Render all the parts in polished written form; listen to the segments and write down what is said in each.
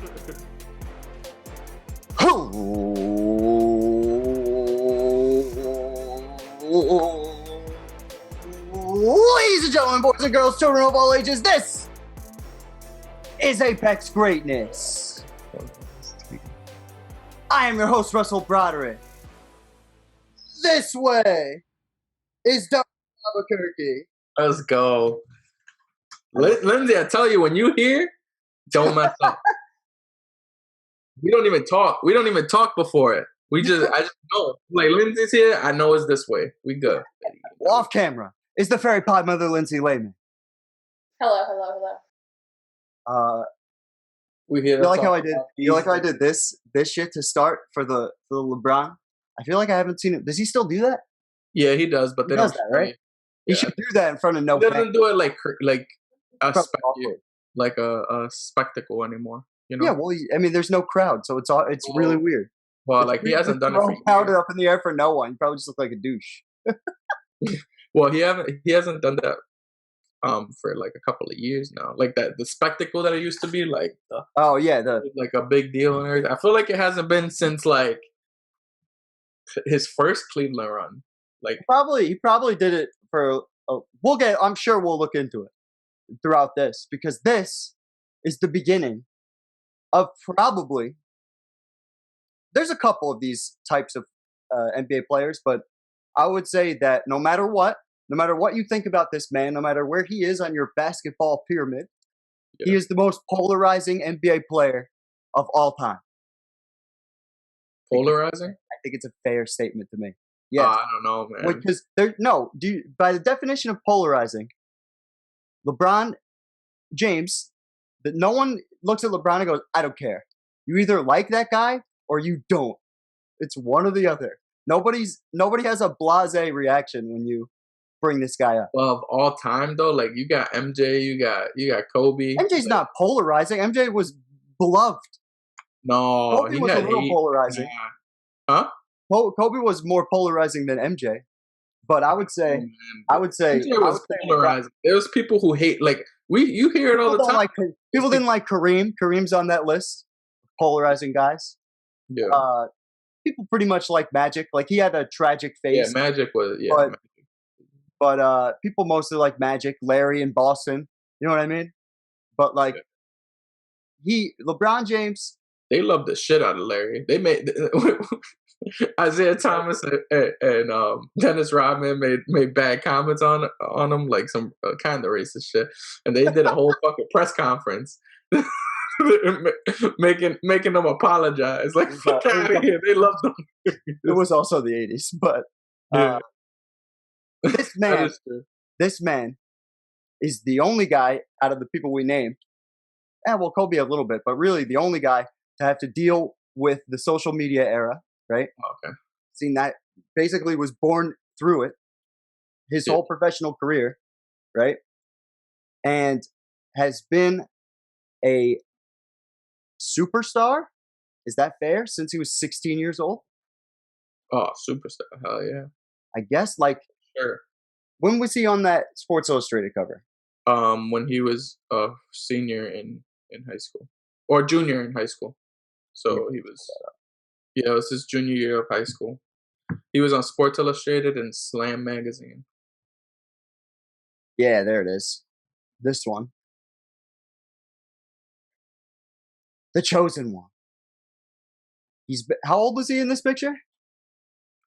Ladies and gentlemen, boys and girls, children of all ages, this is Apex Greatness. I am your host, Russell Broderick. This way is Dario Albuquerque. Let's go. Lindsay, I tell you, when you hear, don't mess up. We don't even talk. We don't even talk before it. I just know. Like, Lindsay's here, I know it's this way. We good. Off camera is the fairy pod mother, Lindsay Lehman. Hello. We hear. You like how I did? You like how I did this shit to start for the LeBron? I feel like I haven't seen it. Does he still do that? Yeah, he does, but he does that, right? He should do that in front of no. He doesn't do it like a spectacle anymore. You know? Yeah, well, I mean, there's no crowd, so it's really weird. Well, like he hasn't done it for powder up in the air for no one. You probably just look like a douche. Well, he hasn't done that for like a couple of years now. Like the spectacle that it used to be, like like a big deal and everything. I feel like it hasn't been since like his first Cleveland run. Like he probably did it for. I'm sure we'll look into it throughout this, because this is the beginning of probably. There's a couple of these types of NBA players, but I would say that no matter what you think about this man, no matter where he is on your basketball pyramid, he is the most polarizing NBA player of all time. Polarizing? I think it's a fair statement to me. Yeah, I don't know, man. Because by the definition of polarizing, LeBron James, that no one looks at LeBron and goes, "I don't care." You either like that guy or you don't. It's one or the other. Nobody has a blasé reaction when you bring this guy up. Well, of all time though, like you got MJ, you got Kobe. MJ's not polarizing. MJ was beloved. No, Kobe was a little polarizing. Yeah. Huh? Kobe was more polarizing than MJ. But I would say MJ was polarizing. There was people who hate, like you hear it all the time. People didn't like Kareem. Kareem's on that list. Polarizing guys. Yeah. People pretty much like Magic. Like he had a tragic face. Yeah, Magic was. Yeah. But people mostly like Magic. Larry in Boston. You know what I mean? But like LeBron James. They loved the shit out of Larry. They made Isaiah Thomas and Dennis Rodman made bad comments on him, like some kind of racist shit, and they did a whole fucking press conference. making them apologize. Like, fuck out of here. They loved them. It was also the 80s, but this man is the only guy out of the people we named. Well, Kobe a little bit, but really the only guy to have to deal with the social media era, right? Okay. Seeing that basically was born through it, his whole professional career, right? And has been a superstar, is that fair? Since he was 16 years old? Oh, superstar. Hell yeah. I guess, like, sure. When was he on that Sports Illustrated cover? When he was a senior in high school. Or junior in high school. So he was, it was his junior year of high school. He was on Sports Illustrated and Slam magazine. Yeah, there it is. This one. The chosen one. How old was he in this picture?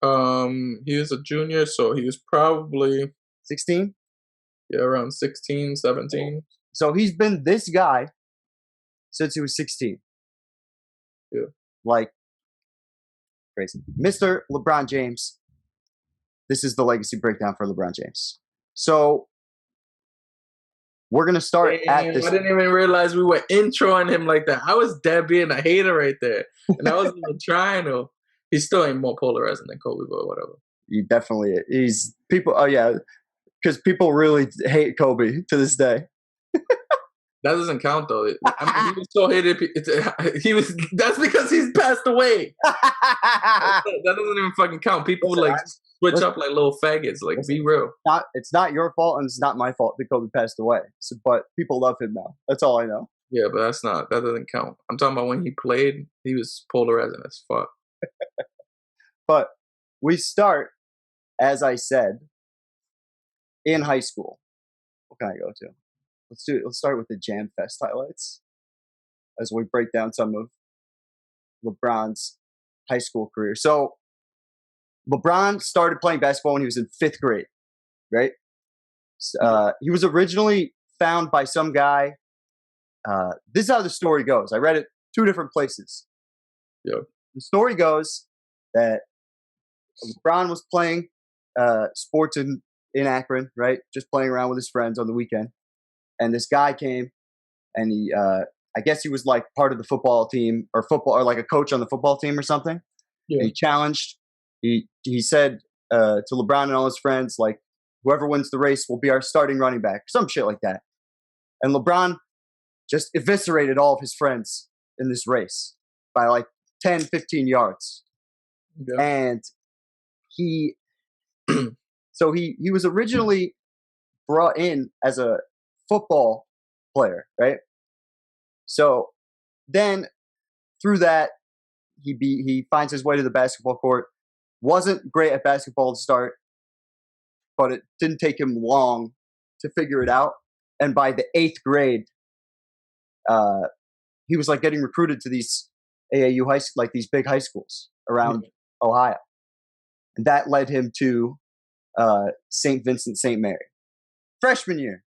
He was a junior, so he was probably 16? Yeah, around 16, 17. So he's been this guy since he was 16. Yeah. Like, crazy. Mr. LeBron James. This is the legacy breakdown for LeBron James. So we're going to start at this. I didn't even realize we were introing him like that. I was dead being a hater right there. And I wasn't even trying to. He still ain't more polarizing than Kobe, but whatever. He definitely is. Because people really hate Kobe to this day. That doesn't count, though. I mean, he was so hated. That's because he's passed away. That doesn't even fucking count. People switch up like little faggots. Like, be real. It's not your fault, and it's not my fault that Kobe passed away. But people love him now. That's all I know. Yeah, but that doesn't count. I'm talking about when he played, he was polarizing as fuck. But we start, as I said, in high school. What can I go to? Let's start with the Jam Fest highlights as we break down some of LeBron's high school career. So LeBron started playing basketball when he was in 5th grade, right? He was originally found by some guy. This is how the story goes. I read it 2 different places. Yeah. The story goes that LeBron was playing sports in Akron, right? Just playing around with his friends on the weekend. And this guy came and he, I guess he was like part of the football team or like a coach on the football team or something. Yeah. And he challenged, he said to LeBron and all his friends, like, whoever wins the race will be our starting running back, some shit like that. And LeBron just eviscerated all of his friends in this race by like 10, 15 yards. Yeah. And he was originally brought in as a football player, right? So then through that, he finds his way to the basketball court. Wasn't great at basketball to start, but it didn't take him long to figure it out. And by the 8th grade, he was like getting recruited to these AAU high, like these big high schools around Ohio, and that led him to St. Vincent-St. Mary, freshman year.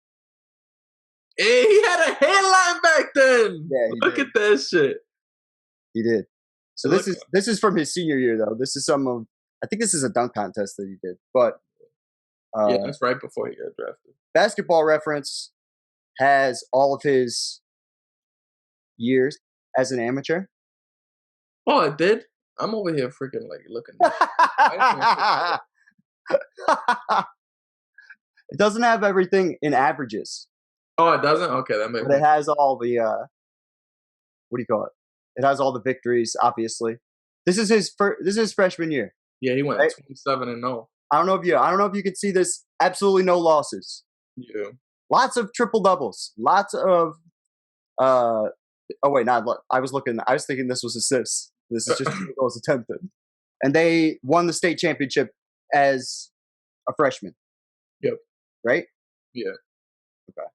Hey, he had a hairline back then. Yeah, look at that shit. He did. So this is from his senior year though. This is I think this is a dunk contest that he did. But yeah, that's right before he got drafted. Basketball Reference has all of his years as an amateur. Oh, it did? I'm over here freaking like looking. It doesn't have everything in averages. Oh, it doesn't? Okay, that makes sense. But it has all the what do you call it? It has all the victories, obviously. This is his freshman year. Yeah, he went 27-0. I don't know if you can see this. Absolutely no losses. Yeah. Lots of triple doubles. Lots of oh wait, I was thinking this was assists. This is just goals attempted. And they won the state championship as a freshman. Yep. Right? Yeah. Okay.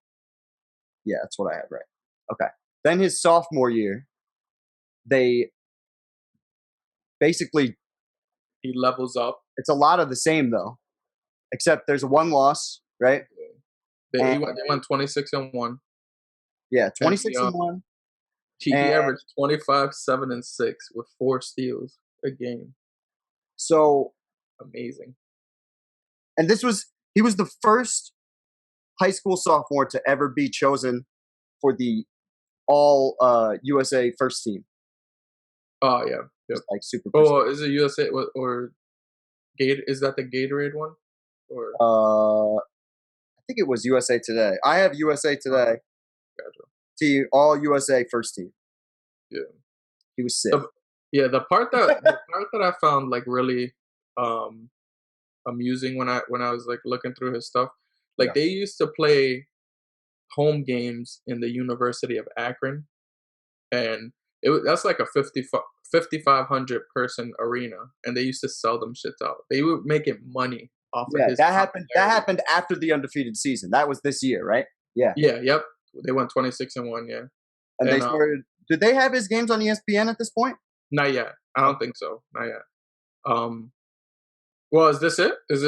Yeah, that's what I have right. Okay. Then his sophomore year, they basically he levels up. It's a lot of the same though, except there's one loss, right? They went 26-1. Yeah, 26-1. He averaged 25, 7, and 6 with 4 steals a game. So amazing. And he was the first high school sophomore to ever be chosen for the All USA first team. Oh yeah, yep. Like super. Oh, is it USA or Gator? Is that the Gatorade one? Or I think it was USA Today. I have USA Today. Gotcha. All USA first team. Yeah, he was sick. The part that I found like really amusing when I was like looking through his stuff, like they used to play home games in the University of Akron, and that's like a 5,500 person arena, and they used to sell them shits out. They were making money off of his. That happened after the undefeated season. That was this year, right? Yeah. Yeah. Yep. They went 26-1. Yeah. And they started. Did they have his games on ESPN at this point? Not yet. I don't think so. Not yet. Well, is this it? Is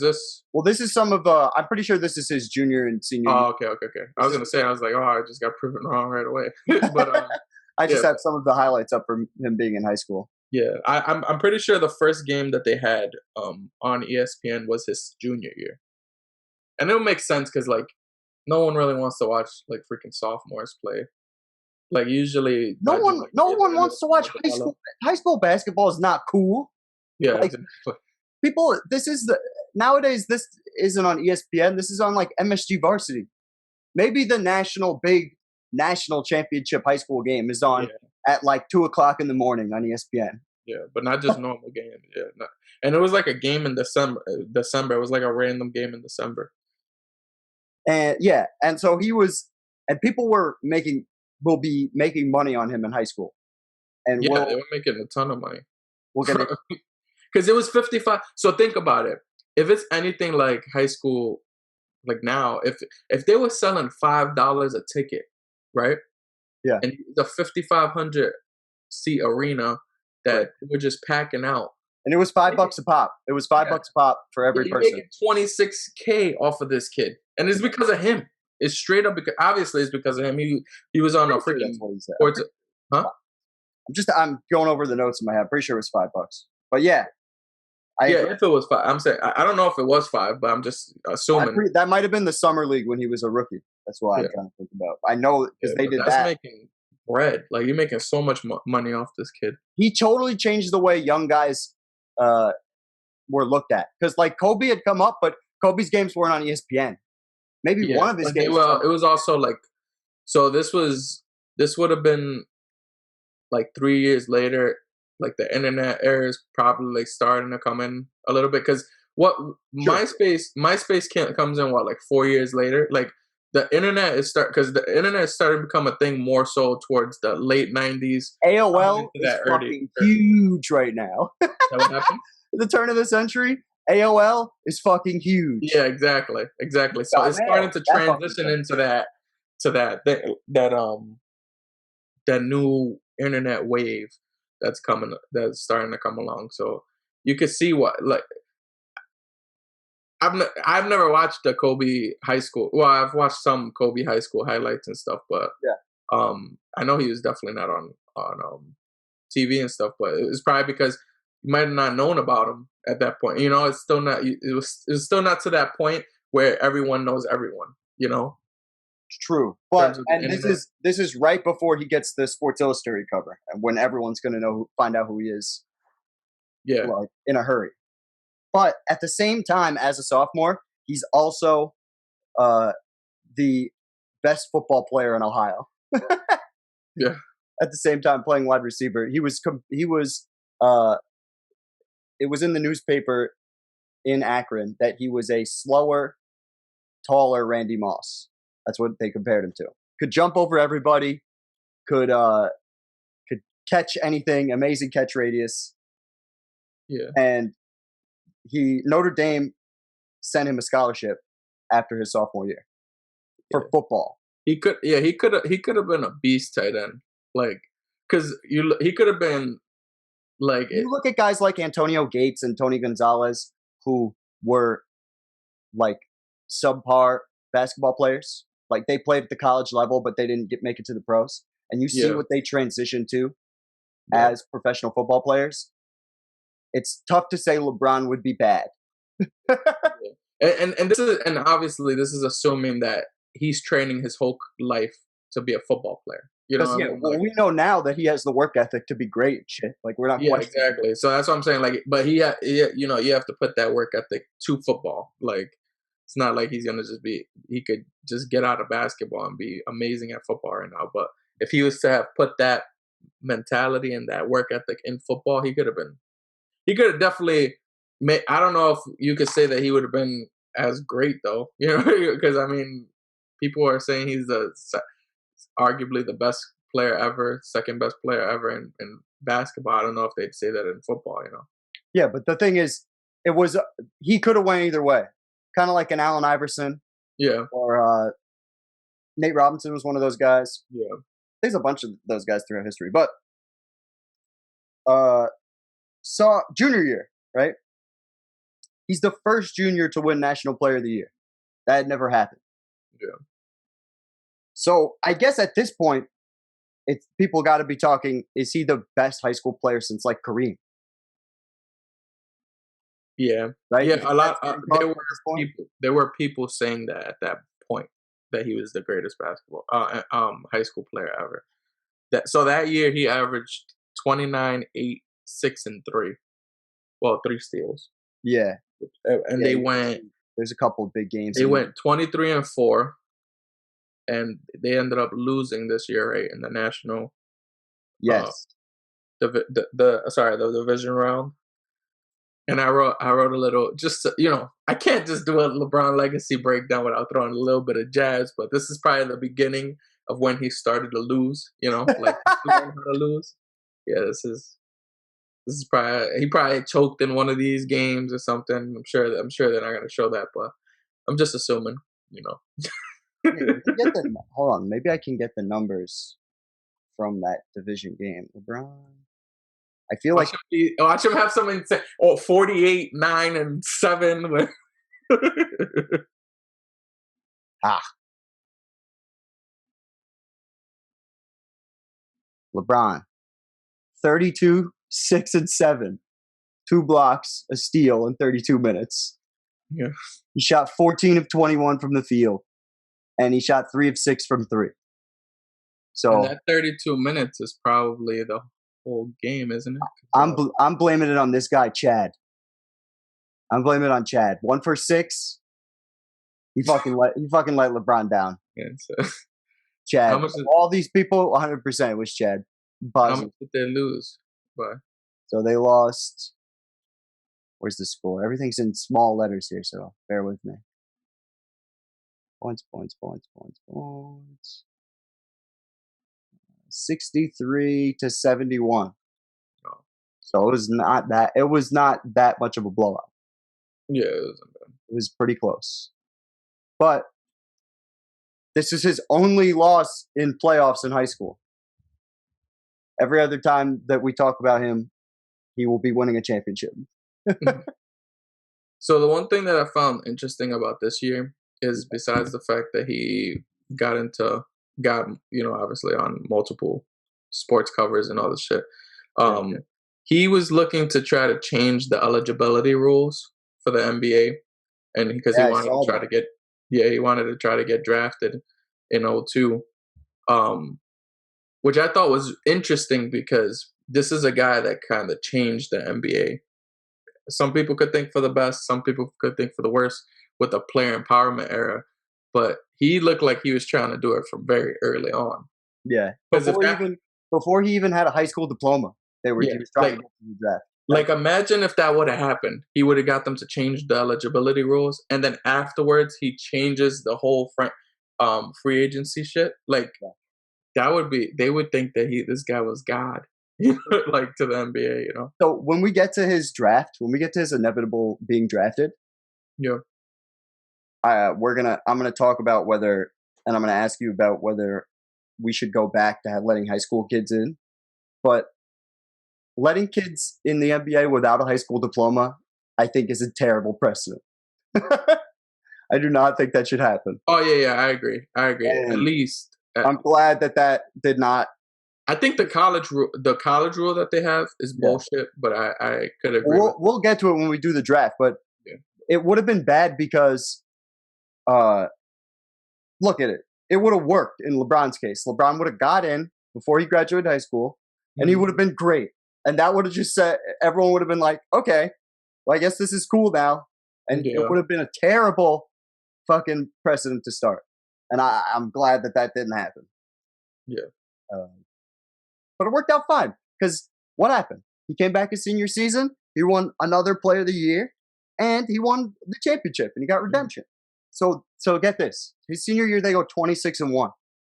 this? Well, this is some of. I'm pretty sure this is his junior and senior. Oh, okay. I was gonna say, I was like, I just got proven wrong right away. But I just have some of the highlights up from him being in high school. Yeah, I'm pretty sure the first game that they had on ESPN was his junior year, and it'll make sense because like no one really wants to watch like freaking sophomores play. Like usually, no one wants to watch high school. High school basketball is not cool. Yeah, like, people. Nowadays. This isn't on ESPN. This is on like MSG Varsity. Maybe the national championship high school game is on at like 2:00 in the morning on ESPN. Yeah, but not just normal games. Yeah, and it was like a game in December. It was like a random game in December. And and so he was, and people were making will be making money on him in high school, and they were making a ton of money. We're gonna because it was 55. So think about it. If it's anything like high school, like now, if they were selling $5 a ticket, right? Yeah. And the 5,500 seat arena that we're just packing out. And it was $5 a pop. It was $5 a pop for every person. Making $26K off of this kid, and it's because of him. It's straight up because obviously it's because of him. He was on a freaking sports. Huh? I'm going over the notes in my head. I'm pretty sure it was $5. But yeah. If it was 5, I'm saying I don't know if it was 5, but I'm just assuming that might have been the summer league when he was a rookie. That's why I'm trying to think about. I know because they did that. Making bread. Like, you're making so much money off this kid. He totally changed the way young guys were looked at. Because like Kobe had come up, but Kobe's games weren't on ESPN. Maybe one of his games. Well, it was also like, so this would have been like 3 years later. Like the internet era is probably like starting to come in a little bit, because MySpace comes in like 4 years later. Like the internet is because the internet is starting to become a thing more so towards the late 90s. AOL is fucking huge right now. That what happened? The turn of the century, AOL is fucking huge. Yeah, exactly. So it's starting to transition into that new internet wave that's starting to come along. So you could see what, like, I've never watched the Kobe high school. Well, I've watched some Kobe high school highlights and stuff, but I know he was definitely not on TV and stuff. But it's probably because you might have not known about him at that point. You know, it's still not. It was still not to that point where everyone knows everyone. You know. It's true, but this is right before he gets the Sports Illustrated cover, and when everyone's going to find out who he is. Yeah, like, in a hurry. But at the same time, as a sophomore, he's also the best football player in Ohio. Yeah. At the same time, playing wide receiver, it was in the newspaper in Akron that he was a slower, taller Randy Moss. That's what they compared him to. Could jump over everybody. Could catch anything. Amazing catch radius. Yeah. And Notre Dame sent him a scholarship after his sophomore year for football. He could have been a beast tight end. Like, because he could have been like. You look at guys like Antonio Gates and Tony Gonzalez, who were like subpar basketball players. Like, they played at the college level, but they didn't make it to the pros. And you see what they transitioned to as professional football players. It's tough to say LeBron would be bad. and obviously this is assuming that he's training his whole life to be a football player. You know, we know now that he has the work ethic to be great. Shit, like, we're not. Yeah, exactly. So that's what I'm saying. Like, but you have to put that work ethic to football. Like, it's not like he's gonna he could just get out of basketball and be amazing at football right now. But if he was to have put that mentality and that work ethic in football, he could have definitely made. I don't know if you could say that he would have been as great though, you know, because I mean, people are saying he's arguably the best player ever, second best player ever in basketball. I don't know if they'd say that in football, you know. Yeah, but the thing is, he could have went either way. Kind of like an Allen Iverson. Yeah. Or Nate Robinson was one of those guys. Yeah. There's a bunch of those guys throughout history. But junior year, right? He's the first junior to win National Player of the Year. That had never happened. Yeah. So I guess at this point, people got to be talking, is he the best high school player since, like, Kareem? Yeah, right. Yeah, there were people saying that at that point that he was the greatest high school player ever. That year he averaged 29, 8, 6, and 3. Well, 3 steals. Yeah, and they went. There's a couple of big games. They went 23-4, and they ended up losing this year, right, in the national. Yes. The division round. And I wrote a little, just to, you know, I can't just do a LeBron legacy breakdown without throwing a little bit of jazz, but this is probably the beginning of when he started to lose. You know, like to learn how to lose. Yeah, this is probably he probably choked in one of these games or something. I'm sure they're not gonna show that, but I'm just assuming. You know. Hold on, maybe I can get the numbers from that division game. LeBron. I feel watch him have something say, 48, 9, and 7. LeBron, 32, 6, and 7. 2 blocks, a steal in 32 minutes. Yeah. He shot 14 of 21 from the field, and he shot 3 of 6 from 3. So and that 32 minutes is probably the whole game, isn't it? I'm blaming it on this guy, Chad. I'm blaming it on Chad. 1 for 6. He fucking let LeBron down. Yeah, so. Chad. All these people, 100% was Chad. How much did they lose? By? So they lost. Where's the score? Everything's in small letters here, so bear with me. Points. 63 to 71. Oh. So it was not that much of a blowout. Yeah, it wasn't bad. It was pretty close. But this is his only loss in playoffs in high school. Every other time that we talk about him, he will be winning a championship. So the one thing that I found interesting about this year is, besides the fact that he got obviously on multiple sports covers and all this shit, he was looking to try to change the eligibility rules for the NBA, and because he wanted to try to get drafted in 2002, which I thought was interesting because this is a guy that kind of changed the NBA. Some people could think for the best, some people could think for the worst with the player empowerment era, but he looked like he was trying to do it from very early on. Yeah, before he even had a high school diploma, he was trying to get to the draft. Like, imagine if that would have happened. He would have got them to change the eligibility rules, and then afterwards he changes the whole free agency shit. Like, that would be, they would think that this guy was God. Like, to the NBA, you know. So when we get to his draft, when we get to his inevitable being drafted, I'm gonna talk about whether, and I'm gonna ask you about whether we should go back to letting high school kids in. But letting kids in the NBA without a high school diploma, I think, is a terrible precedent. I do not think that should happen. Oh yeah, I agree. And at least I'm glad that did not. I think the college rule that they have is bullshit, but I could agree. We'll get to it when we do the draft, but it would have been bad because, look at it. It would have worked in LeBron's case. LeBron would have got in before he graduated high school, and he would have been great. And that would have just said, everyone would have been like, okay, well, I guess this is cool now. And it would have been a terrible fucking precedent to start. And I'm glad that didn't happen. Yeah. But it worked out fine, because what happened? He came back his senior season, he won another Player of the Year, and he won the championship, and he got redemption. So get this. His senior year, they go 26-1.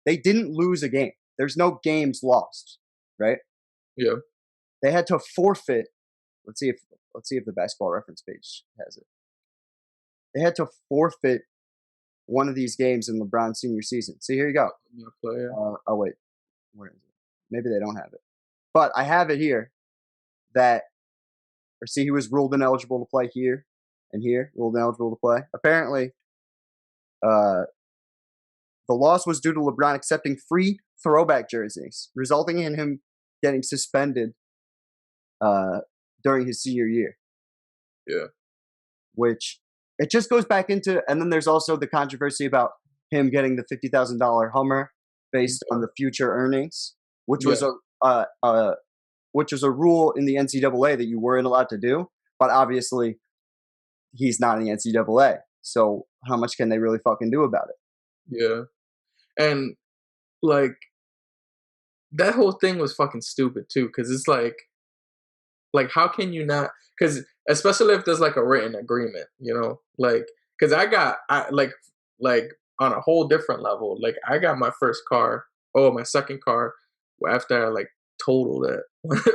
They didn't lose a game. There's no games lost, right? Yeah. They had to forfeit. Let's see if the Basketball Reference page has it. They had to forfeit one of these games in LeBron's senior season. See, here you go. Oh, wait. Where is it? Maybe they don't have it. But I have it here he was ruled ineligible to play here and here, ruled ineligible to play. Apparently, the loss was due to LeBron accepting free throwback jerseys, resulting in him getting suspended during his senior year. Yeah. Which it just goes back into, and then there's also the controversy about him getting the $50,000 Hummer based on the future earnings, which was a rule in the NCAA that you weren't allowed to do. But obviously, he's not in the NCAA, so how much can they really fucking do about it? Yeah, and like that whole thing was fucking stupid too, because it's like how can you not? Because especially if there's like a written agreement, you know, like because I on a whole different level. Like I got my first car, my second car, after I like totaled it,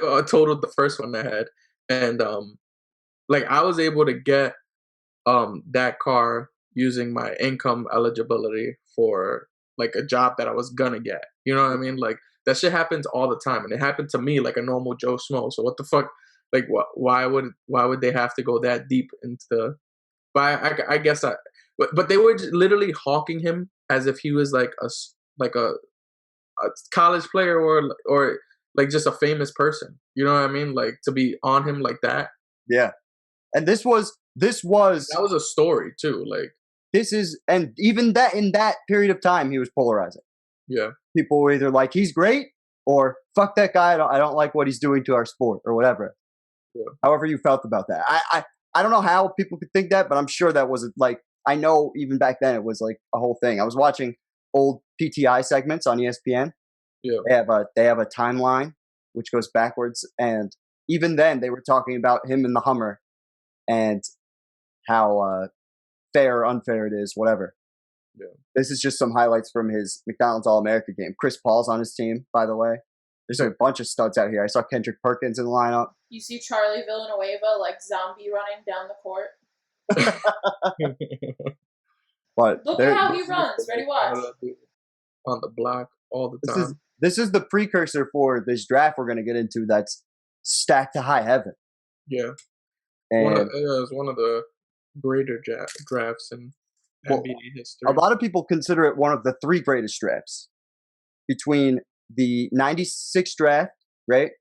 I totaled the first one I had, and like I was able to get that car using my income eligibility for like a job that I was gonna get. You know what I mean? Like that shit happens all the time, and it happened to me like a normal Joe Schmo. So what the fuck? Like what? Why would they have to go that deep into? But I guess but they were literally hawking him as if he was like a college player or like just a famous person. You know what I mean? Like to be on him like that. Yeah, and this was that was a story too. Like this is, and even that in that period of time, he was polarizing. Yeah, people were either like he's great or fuck that guy. I don't like what he's doing to our sport or whatever. Yeah. However you felt about that, I don't know how people could think that, but I'm sure that was like, I know even back then it was like a whole thing. I was watching old PTI segments on ESPN. Yeah, they have a timeline which goes backwards, and even then they were talking about him in the Hummer and how fair or unfair it is, whatever. Yeah. This is just some highlights from his McDonald's All-America game. Chris Paul's on his team, by the way. There's a bunch of studs out here. I saw Kendrick Perkins in the lineup. You see Charlie Villanueva like zombie running down the court. But look at how he runs. Ready, watch. On the block all the time. This is the precursor for this draft we're going to get into that's stacked to high heaven. Yeah. And it was one of the greater drafts in NBA history. A lot of people consider it one of the three greatest drafts between the 96 draft, right?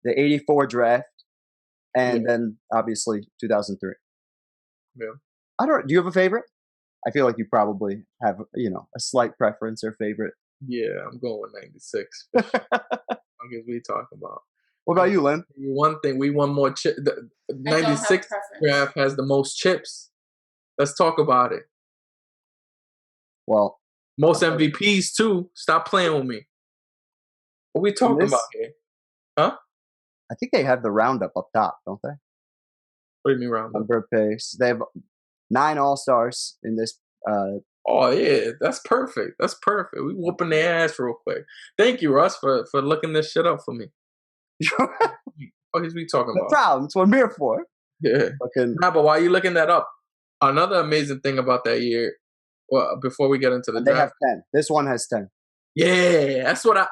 The 84 draft, and then obviously 2003. Yeah. Do you have a favorite? I feel like you probably have, a slight preference or favorite. Yeah, I'm going with 96. What is we talking about? What about you, Lynn? One thing, we won more chips. The 96 draft has the most chips. Let's talk about it. Well, most MVPs too. Stop playing with me. What we talking about here? Huh? I think they have the roundup up top, don't they? What do you mean roundup? Number of picks. They have 9 All-Stars in this. Oh yeah, that's perfect. That's perfect. We whooping their ass real quick. Thank you, Russ, for looking this shit up for me. What is we talking about? No problem. It's what I'm here for. Yeah. But while you looking that up, another amazing thing about that year. Well, before we get into the draft, they have 10. This one has 10. Yeah, that's what I'm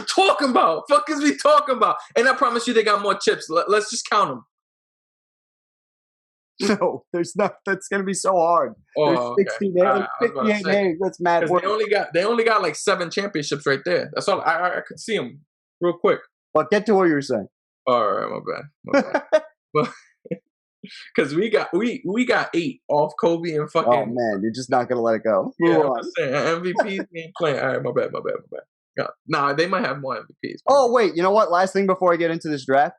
talking about. Fuck is we talking about? And I promise you, they got more chips. Let's just count them. No, there's not. That's gonna be so hard. Oh, there's 60 names, 58 names. That's mad work. They only got like 7 championships right there. That's all. I could see them real quick. But get to what you were saying. All right, my bad. But because we got 8 off Kobe and fucking. Oh man, you're just not gonna let it go. Yeah, I'm just saying, MVPs ain't playing. All right, my bad. Yeah. Nah, they might have more MVPs. Oh wait, you know what? Last thing before I get into this draft,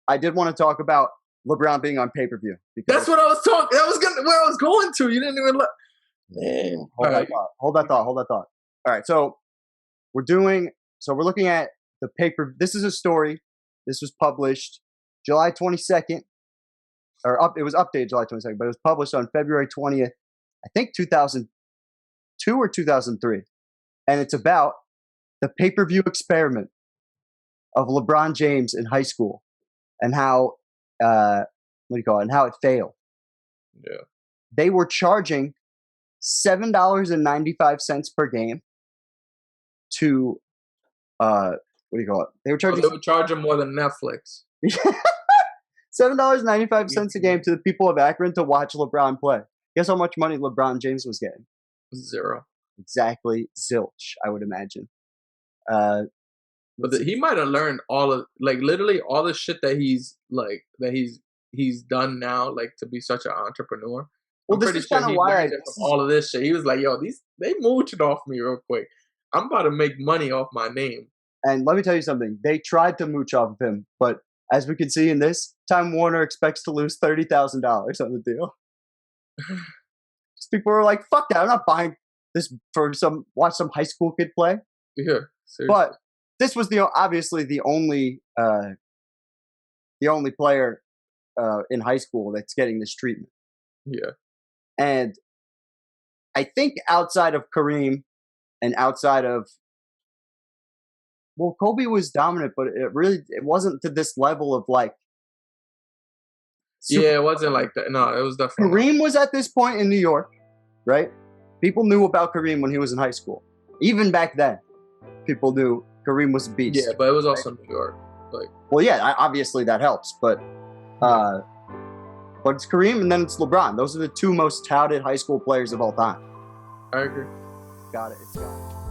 I did want to talk about LeBron being on pay-per-view. That's what I was talking. That was where I was going to. You didn't even look. Man, hold that thought. All right, so we're looking at the paper. This is a story. This was published July 22nd, it was updated July 22nd, but it was published on February 20th, I think 2002 or 2003, and it's about the pay-per-view experiment of LeBron James in high school and how and how it failed. Yeah. They were charging $7.95 per game to They were charging. They were charging more than Netflix. $7.95 a game to the people of Akron to watch LeBron play. Guess how much money LeBron James was getting? 0. Exactly, zilch, I would imagine. But he might have learned literally all the shit that he's done now, like to be such an entrepreneur. Well, this is kind of why all of this shit. He was like, "Yo, they mooching off me real quick. I'm about to make money off my name." And let me tell you something. They tried to mooch off of him, but as we can see in this, Time Warner expects to lose $30,000 on the deal. People were like, "Fuck that! I'm not buying this for watch some high school kid play." Yeah, seriously. But this was obviously the only player in high school that's getting this treatment. Yeah. And I think outside of Kareem and outside of, well, Kobe was dominant, but it wasn't to this level of like. Yeah, it wasn't like that. No, it was definitely. Kareem was at this point in New York, right? People knew about Kareem when he was in high school. Even back then, people knew Kareem was a beast. Yeah, but it was also New York. Like, well, yeah, obviously that helps, but it's Kareem and then it's LeBron. Those are the two most touted high school players of all time. I agree. Got it. It's got it.